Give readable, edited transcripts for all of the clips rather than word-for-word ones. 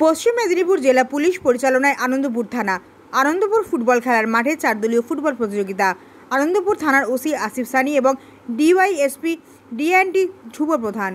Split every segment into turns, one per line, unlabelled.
পশ্চিম মেদিনীপুর জেলা পুলিশ পরিচালনায় আনন্দপুর থানা আনন্দপুর ফুটবল খেলার মাঠে 4 দলীয় ফুটবল প্রতিযোগিতা। আনন্দপুর থানার ওসি আসিফ সানি এবং ডিওয়াইএসপি ডিএনটি শুভ প্রধান।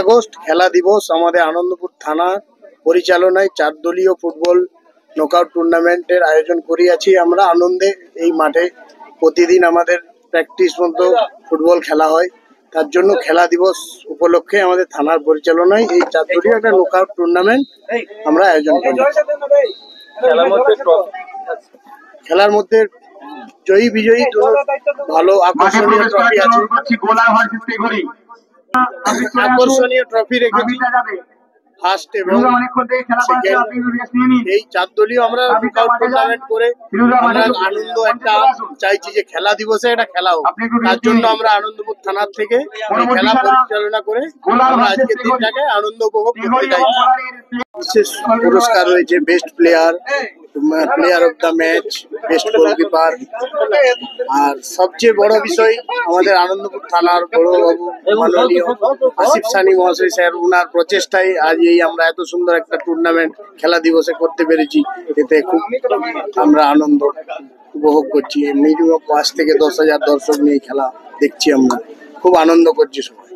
আগস্ট খেলা দিবস আমাদের আনন্দপুর থানা পরিচালনায় 4 দলীয় ফুটবল নকআউট টুর্নামেন্টের আয়োজন করিয়াছি। আমরা আনন্দে এই মাঠে প্রতিদিন আমাদের প্র্যাকটিস মতো ফুটবল খেলা হয়। তার জন্য খেলা দিবস উপলক্ষে আমাদের থানার পরিচালনায় এই 4 দলীয় একটা নকআউট টুর্নামেন্ট আমরা আয়োজন করি। খেলার মধ্যে জয়ী বিজয়ী ভালো আকর্ষণীয় ট্রফি আছে। আকর্ষণীয় ট্রফি রেখেছি ফার্স্ট এবং সেকেন্ড। এই 4 দলীয় আমরা নকআউট টুর্নামেন্ট করে আমরা আনন্দ একটা চাইছি যে খেলা দিবসে এটা খেলা হোক। তার জন্য আমরা আনন্দপুর থানার থেকে খেলা পরিচালনা করে আমরা আজকের দিনটাকে আনন্দ উপভোগ করতে চাইছি। বিশেষ পুরস্কার রয়েছে best player, player of the match, best goalkeeper. আর সবচেয়ে বড় বিষয় আমাদের আনন্দপুর থানার বড়বাবু মাননীয় আসিফ সানি মহাশয় স্যার, ওনার প্রচেষ্টায় আজ এই আমরা এত সুন্দর একটা টুর্নামেন্ট খেলা দিবসে করতে পেরেছি। এতে খুব আমরা আনন্দ উপভোগ করছি। মিনিমাম 5 থেকে 10,000 দর্শক নিয়ে খেলা দেখছি, আমরা খুব আনন্দ করছি সবাই।